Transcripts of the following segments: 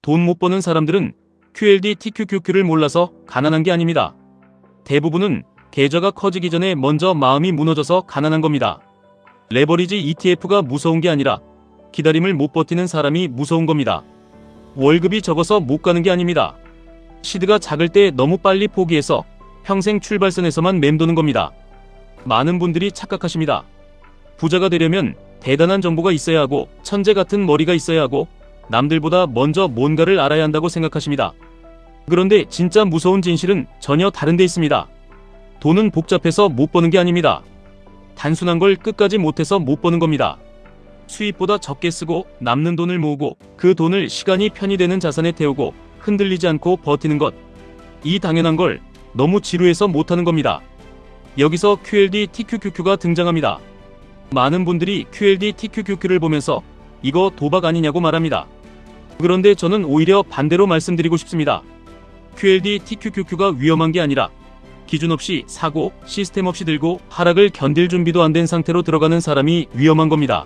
돈 못 버는 사람들은 QLD TQQQ를 몰라서 가난한 게 아닙니다. 대부분은 계좌가 커지기 전에 먼저 마음이 무너져서 가난한 겁니다. 레버리지 ETF가 무서운 게 아니라 기다림을 못 버티는 사람이 무서운 겁니다. 월급이 적어서 못 가는 게 아닙니다. 시드가 작을 때 너무 빨리 포기해서 평생 출발선에서만 맴도는 겁니다. 많은 분들이 착각하십니다. 부자가 되려면 대단한 정보가 있어야 하고 천재 같은 머리가 있어야 하고 남들보다 먼저 뭔가를 알아야 한다고 생각하십니다. 그런데 진짜 무서운 진실은 전혀 다른 데 있습니다. 돈은 복잡해서 못 버는 게 아닙니다. 단순한 걸 끝까지 못해서 못 버는 겁니다. 수입보다 적게 쓰고 남는 돈을 모으고 그 돈을 시간이 편히 되는 자산에 태우고 흔들리지 않고 버티는 것. 이 당연한 걸 너무 지루해서 못하는 겁니다. 여기서 QLD TQQQ가 등장합니다. 많은 분들이 QLD TQQQ를 보면서 이거 도박 아니냐고 말합니다. 그런데 저는 오히려 반대로 말씀드리고 싶습니다. QLD TQQQ가 위험한 게 아니라 기준 없이 사고 시스템 없이 들고 하락을 견딜 준비도 안 된 상태로 들어가는 사람이 위험한 겁니다.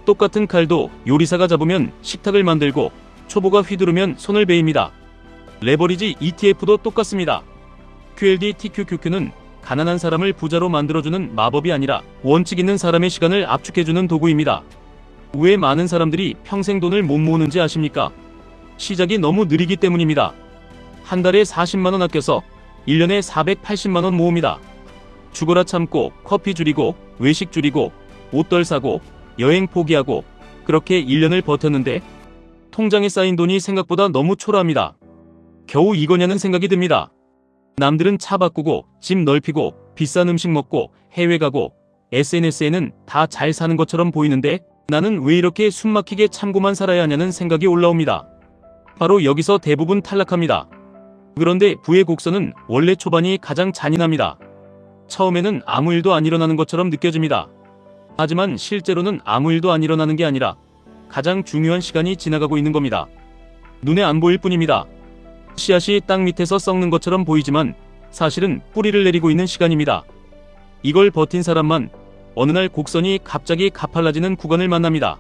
똑같은 칼도 요리사가 잡으면 식탁을 만들고 초보가 휘두르면 손을 베입니다. 레버리지 ETF도 똑같습니다. QLD TQQQ는 가난한 사람을 부자로 만들어주는 마법이 아니라 원칙 있는 사람의 시간을 압축해주는 도구입니다. 왜 많은 사람들이 평생 돈을 못 모으는지 아십니까? 시작이 너무 느리기 때문입니다. 한 달에 40만원 아껴서 1년에 480만원 모읍니다. 죽어라 참고 커피 줄이고 외식 줄이고 옷 덜 사고 여행 포기하고 그렇게 1년을 버텼는데 통장에 쌓인 돈이 생각보다 너무 초라합니다. 겨우 이거냐는 생각이 듭니다. 남들은 차 바꾸고 집 넓히고 비싼 음식 먹고 해외 가고 SNS에는 다 잘 사는 것처럼 보이는데 나는 왜 이렇게 숨막히게 참고만 살아야 하냐는 생각이 올라옵니다. 바로 여기서 대부분 탈락합니다. 그런데 부의 곡선은 원래 초반이 가장 잔인합니다. 처음에는 아무 일도 안 일어나는 것처럼 느껴집니다. 하지만 실제로는 아무 일도 안 일어나는 게 아니라 가장 중요한 시간이 지나가고 있는 겁니다. 눈에 안 보일 뿐입니다. 씨앗이 땅 밑에서 썩는 것처럼 보이지만 사실은 뿌리를 내리고 있는 시간입니다. 이걸 버틴 사람만 어느 날 곡선이 갑자기 가팔라지는 구간을 만납니다.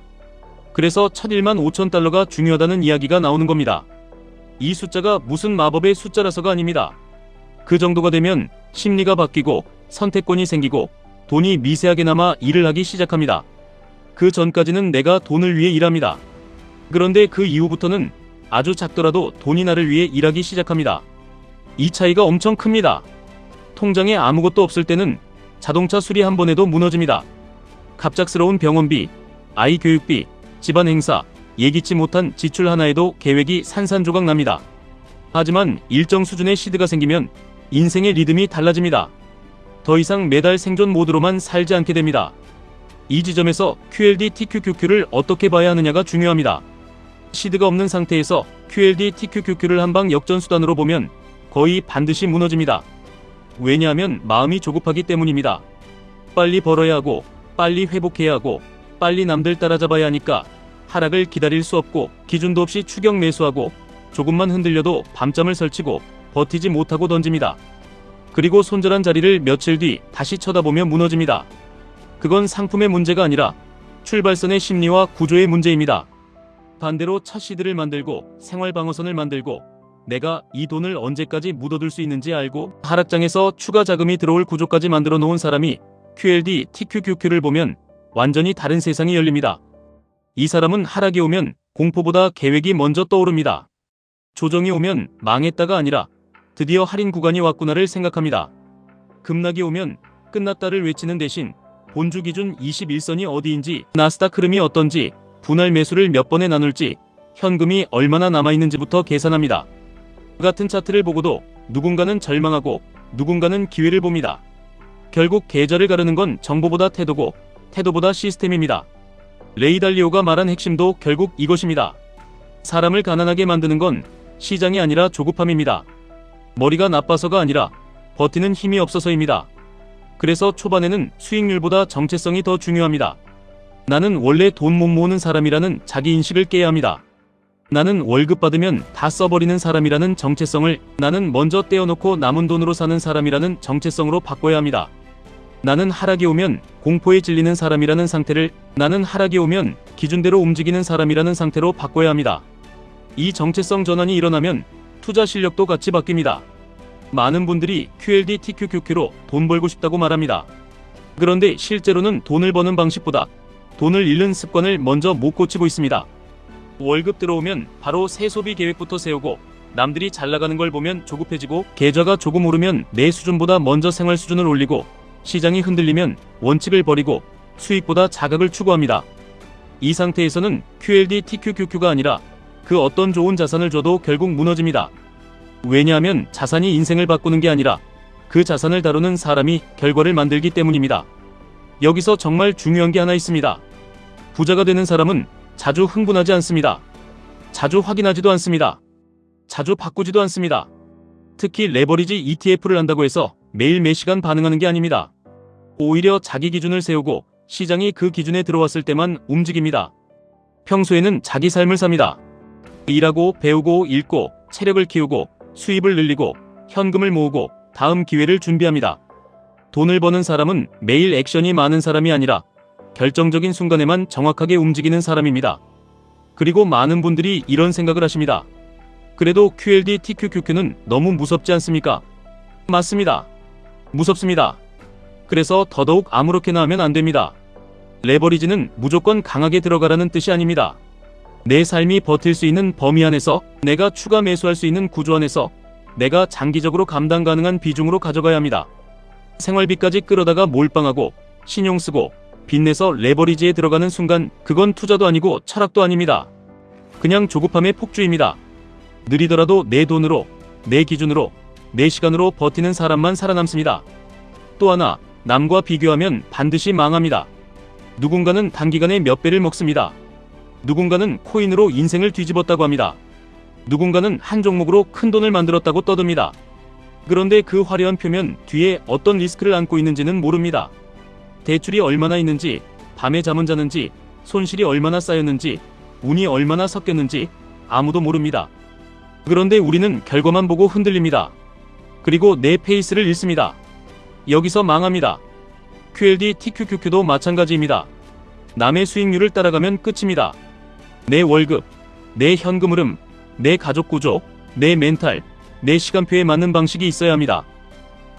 그래서 첫 1만 5천 달러가 중요하다는 이야기가 나오는 겁니다. 이 숫자가 무슨 마법의 숫자라서가 아닙니다. 그 정도가 되면 심리가 바뀌고 선택권이 생기고 돈이 미세하게나마 일을 하기 시작합니다. 그 전까지는 내가 돈을 위해 일합니다. 그런데 그 이후부터는 아주 작더라도 돈이 나를 위해 일하기 시작합니다. 이 차이가 엄청 큽니다. 통장에 아무것도 없을 때는 자동차 수리 한 번 해도 무너집니다. 갑작스러운 병원비, 아이 교육비, 집안 행사, 예기치 못한 지출 하나에도 계획이 산산조각 납니다. 하지만 일정 수준의 시드가 생기면 인생의 리듬이 달라집니다. 더 이상 매달 생존 모드로만 살지 않게 됩니다. 이 지점에서 QLD TQQQ를 어떻게 봐야 하느냐가 중요합니다. 시드가 없는 상태에서 QLD TQQQ를 한방 역전수단으로 보면 거의 반드시 무너집니다. 왜냐하면 마음이 조급하기 때문입니다. 빨리 벌어야 하고 빨리 회복해야 하고 빨리 남들 따라잡아야 하니까 하락을 기다릴 수 없고 기준도 없이 추격 매수하고 조금만 흔들려도 밤잠을 설치고 버티지 못하고 던집니다. 그리고 손절한 자리를 며칠 뒤 다시 쳐다보며 무너집니다. 그건 상품의 문제가 아니라 출발선의 심리와 구조의 문제입니다. 반대로 첫 시드를 만들고 생활방어선을 만들고 내가 이 돈을 언제까지 묻어둘 수 있는지 알고 하락장에서 추가 자금이 들어올 구조까지 만들어 놓은 사람이 QLD TQQQ를 보면 완전히 다른 세상이 열립니다. 이 사람은 하락이 오면 공포보다 계획이 먼저 떠오릅니다. 조정이 오면 망했다가 아니라 드디어 할인 구간이 왔구나를 생각합니다. 급락이 오면 끝났다를 외치는 대신 본주 기준 21선이 어디인지, 나스닥 흐름이 어떤지, 분할 매수를 몇 번에 나눌지, 현금이 얼마나 남아있는지부터 계산합니다. 같은 차트를 보고도 누군가는 절망하고 누군가는 기회를 봅니다. 결국 계좌를 가르는 건 정보보다 태도고 태도보다 시스템입니다. 레이 달리오가 말한 핵심도 결국 이것입니다. 사람을 가난하게 만드는 건 시장이 아니라 조급함입니다. 머리가 나빠서가 아니라 버티는 힘이 없어서입니다. 그래서 초반에는 수익률보다 정체성이 더 중요합니다. 나는 원래 돈 못 모으는 사람이라는 자기인식을 깨야 합니다. 나는 월급 받으면 다 써버리는 사람이라는 정체성을, 나는 먼저 떼어놓고 남은 돈으로 사는 사람이라는 정체성으로 바꿔야 합니다. 나는 하락이 오면 공포에 질리는 사람이라는 상태를, 나는 하락이 오면 기준대로 움직이는 사람이라는 상태로 바꿔야 합니다. 이 정체성 전환이 일어나면 투자 실력도 같이 바뀝니다. 많은 분들이 QLD TQQQ로 돈 벌고 싶다고 말합니다. 그런데 실제로는 돈을 버는 방식보다 돈을 잃는 습관을 먼저 못 고치고 있습니다. 월급 들어오면 바로 새 소비 계획부터 세우고 남들이 잘 나가는 걸 보면 조급해지고 계좌가 조금 오르면 내 수준보다 먼저 생활 수준을 올리고 시장이 흔들리면 원칙을 버리고 수익보다 자각을 추구합니다. 이 상태에서는 QLD TQQQ가 아니라 그 어떤 좋은 자산을 줘도 결국 무너집니다. 왜냐하면 자산이 인생을 바꾸는 게 아니라 그 자산을 다루는 사람이 결과를 만들기 때문입니다. 여기서 정말 중요한 게 하나 있습니다. 부자가 되는 사람은 자주 흥분하지 않습니다. 자주 확인하지도 않습니다. 자주 바꾸지도 않습니다. 특히 레버리지 ETF를 한다고 해서 매일 매 시간 반응하는 게 아닙니다. 오히려 자기 기준을 세우고 시장이 그 기준에 들어왔을 때만 움직입니다. 평소에는 자기 삶을 삽니다. 일하고 배우고 읽고 체력을 키우고 수입을 늘리고 현금을 모으고 다음 기회를 준비합니다. 돈을 버는 사람은 매일 액션이 많은 사람이 아니라 결정적인 순간에만 정확하게 움직이는 사람입니다. 그리고 많은 분들이 이런 생각을 하십니다. 그래도 QLD TQQQ는 너무 무섭지 않습니까? 맞습니다. 무섭습니다. 그래서 더더욱 아무렇게나 하면 안 됩니다. 레버리지는 무조건 강하게 들어가라는 뜻이 아닙니다. 내 삶이 버틸 수 있는 범위 안에서, 내가 추가 매수할 수 있는 구조 안에서 내가 장기적으로 감당 가능한 비중으로 가져가야 합니다. 생활비까지 끌어다가 몰빵하고 신용 쓰고 빚내서 레버리지에 들어가는 순간 그건 투자도 아니고 철학도 아닙니다. 그냥 조급함의 폭주입니다. 느리더라도 내 돈으로, 내 기준으로, 내 시간으로 버티는 사람만 살아남습니다. 또 하나, 남과 비교하면 반드시 망합니다. 누군가는 단기간에 몇 배를 먹습니다. 누군가는 코인으로 인생을 뒤집었다고 합니다. 누군가는 한 종목으로 큰 돈을 만들었다고 떠듭니다. 그런데 그 화려한 표면 뒤에 어떤 리스크를 안고 있는지는 모릅니다. 대출이 얼마나 있는지, 밤에 잠은 자는지, 손실이 얼마나 쌓였는지, 운이 얼마나 섞였는지 아무도 모릅니다. 그런데 우리는 결과만 보고 흔들립니다. 그리고 내 페이스를 잃습니다. 여기서 망합니다. QLD TQQQ도 마찬가지입니다. 남의 수익률을 따라가면 끝입니다. 내 월급, 내 현금 흐름, 내 가족 구조, 내 멘탈, 내 시간표에 맞는 방식이 있어야 합니다.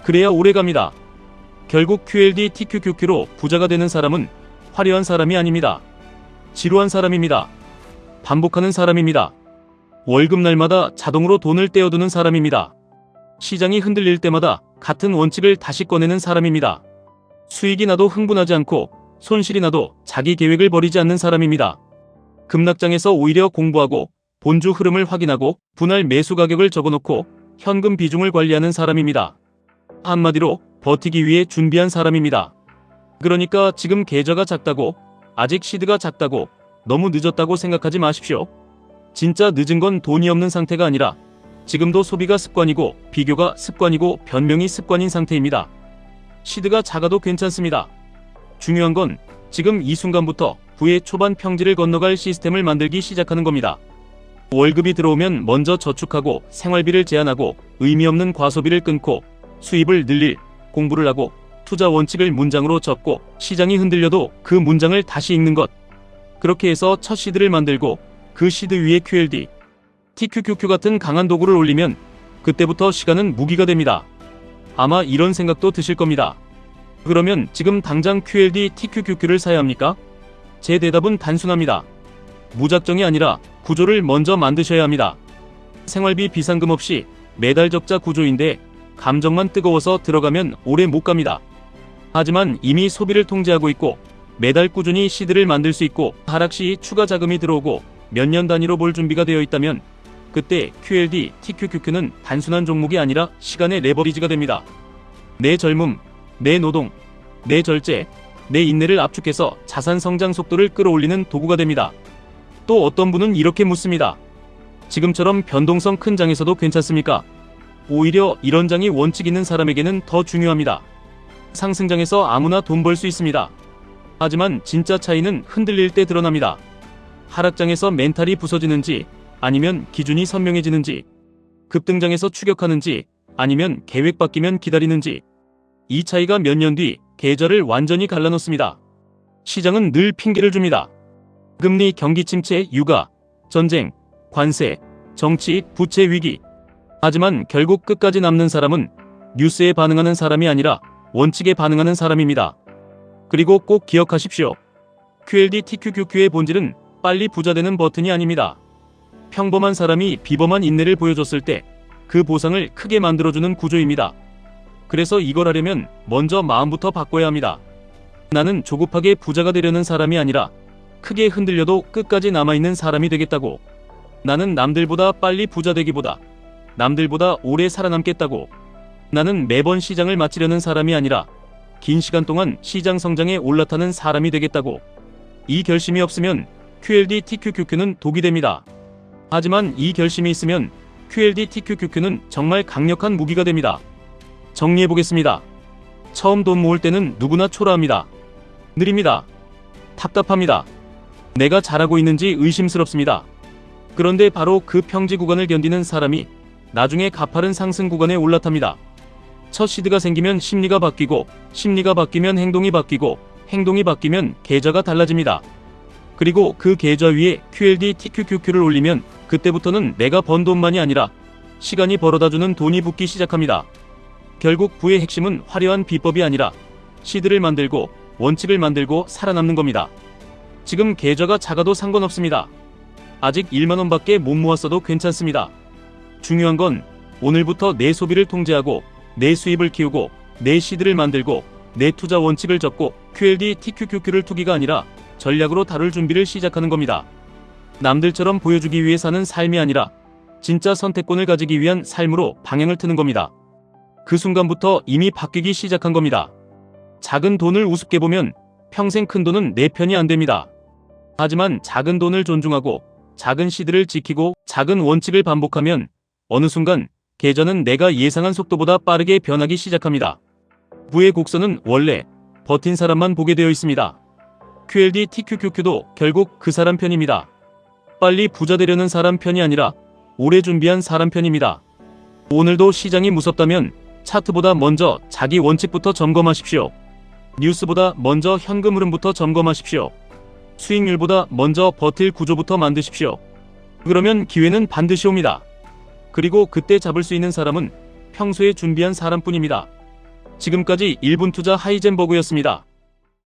그래야 오래갑니다. 결국 QLD TQQQ로 부자가 되는 사람은 화려한 사람이 아닙니다. 지루한 사람입니다. 반복하는 사람입니다. 월급날마다 자동으로 돈을 떼어두는 사람입니다. 시장이 흔들릴 때마다 같은 원칙을 다시 꺼내는 사람입니다. 수익이 나도 흥분하지 않고 손실이 나도 자기 계획을 버리지 않는 사람입니다. 급락장에서 오히려 공부하고 본주 흐름을 확인하고 분할 매수 가격을 적어놓고 현금 비중을 관리하는 사람입니다. 한마디로 버티기 위해 준비한 사람입니다. 그러니까 지금 계좌가 작다고, 아직 시드가 작다고, 너무 늦었다고 생각하지 마십시오. 진짜 늦은 건 돈이 없는 상태가 아니라 지금도 소비가 습관이고 비교가 습관이고 변명이 습관인 상태입니다. 시드가 작아도 괜찮습니다. 중요한 건 지금 이 순간부터 부의 초반 평지를 건너갈 시스템을 만들기 시작하는 겁니다. 월급이 들어오면 먼저 저축하고 생활비를 제한하고 의미 없는 과소비를 끊고 수입을 늘릴 공부를 하고 투자 원칙을 문장으로 적고 시장이 흔들려도 그 문장을 다시 읽는 것. 그렇게 해서 첫 시드를 만들고 그 시드 위에 QLD, TQQQ 같은 강한 도구를 올리면 그때부터 시간은 무기가 됩니다. 아마 이런 생각도 드실 겁니다. 그러면 지금 당장 QLD, TQQQ를 사야 합니까? 제 대답은 단순합니다. 무작정이 아니라 구조를 먼저 만드셔야 합니다. 생활비 비상금 없이 매달 적자 구조인데 감정만 뜨거워서 들어가면 오래 못 갑니다. 하지만 이미 소비를 통제하고 있고 매달 꾸준히 시드를 만들 수 있고 하락 시 추가 자금이 들어오고 몇 년 단위로 볼 준비가 되어 있다면 그때 QLD, TQQQ는 단순한 종목이 아니라 시간의 레버리지가 됩니다. 내 젊음, 내 노동, 내 절제, 내 인내를 압축해서 자산 성장 속도를 끌어올리는 도구가 됩니다. 또 어떤 분은 이렇게 묻습니다. 지금처럼 변동성 큰 장에서도 괜찮습니까? 오히려 이런 장이 원칙 있는 사람에게는 더 중요합니다. 상승장에서 아무나 돈 벌 수 있습니다. 하지만 진짜 차이는 흔들릴 때 드러납니다. 하락장에서 멘탈이 부서지는지 아니면 기준이 선명해지는지, 급등장에서 추격하는지 아니면 계획 바뀌면 기다리는지, 이 차이가 몇 년 뒤 계좌를 완전히 갈라놓습니다. 시장은 늘 핑계를 줍니다. 금리, 경기 침체, 육아, 전쟁, 관세, 정치, 부채 위기. 하지만 결국 끝까지 남는 사람은 뉴스에 반응하는 사람이 아니라 원칙에 반응하는 사람입니다. 그리고 꼭 기억하십시오. QLD TQQQ의 본질은 빨리 부자 되는 버튼이 아닙니다. 평범한 사람이 비범한 인내를 보여줬을 때 그 보상을 크게 만들어주는 구조입니다. 그래서 이걸 하려면 먼저 마음부터 바꿔야 합니다. 나는 조급하게 부자가 되려는 사람이 아니라 크게 흔들려도 끝까지 남아있는 사람이 되겠다고. 나는 남들보다 빨리 부자 되기보다 남들보다 오래 살아남겠다고. 나는 매번 시장을 마치려는 사람이 아니라 긴 시간 동안 시장 성장에 올라타는 사람이 되겠다고. 이 결심이 없으면 QLD TQQQ는 독이 됩니다. 하지만 이 결심이 있으면 QLD TQQQ는 정말 강력한 무기가 됩니다. 정리해보겠습니다. 처음 돈 모을 때는 누구나 초라합니다. 느립니다. 답답합니다. 내가 잘하고 있는지 의심스럽습니다. 그런데 바로 그 평지 구간을 견디는 사람이 나중에 가파른 상승 구간에 올라탑니다. 첫 시드가 생기면 심리가 바뀌고, 심리가 바뀌면 행동이 바뀌고, 행동이 바뀌면 계좌가 달라집니다. 그리고 그 계좌 위에 QLD TQQQ를 올리면 그때부터는 내가 번 돈만이 아니라 시간이 벌어다주는 돈이 붙기 시작합니다. 결국 부의 핵심은 화려한 비법이 아니라 시드를 만들고 원칙을 만들고 살아남는 겁니다. 지금 계좌가 작아도 상관없습니다. 아직 1만원 밖에 못 모았어도 괜찮습니다. 중요한 건 오늘부터 내 소비를 통제하고 내 수입을 키우고 내 시드를 만들고 내 투자 원칙을 적고 QLD TQQQ를 투기가 아니라 전략으로 다룰 준비를 시작하는 겁니다. 남들처럼 보여주기 위해 사는 삶이 아니라 진짜 선택권을 가지기 위한 삶으로 방향을 트는 겁니다. 그 순간부터 이미 바뀌기 시작한 겁니다. 작은 돈을 우습게 보면 평생 큰 돈은 내 편이 안 됩니다. 하지만 작은 돈을 존중하고 작은 시드를 지키고 작은 원칙을 반복하면 어느 순간 계좌는 내가 예상한 속도보다 빠르게 변하기 시작합니다. 부의 곡선은 원래 버틴 사람만 보게 되어 있습니다. QLD TQQQ도 결국 그 사람 편입니다. 빨리 부자 되려는 사람 편이 아니라 오래 준비한 사람 편입니다. 오늘도 시장이 무섭다면 차트보다 먼저 자기 원칙부터 점검하십시오. 뉴스보다 먼저 현금 흐름부터 점검하십시오. 수익률보다 먼저 버틸 구조부터 만드십시오. 그러면 기회는 반드시 옵니다. 그리고 그때 잡을 수 있는 사람은 평소에 준비한 사람뿐입니다. 지금까지 1분 투자 하이젠버그였습니다.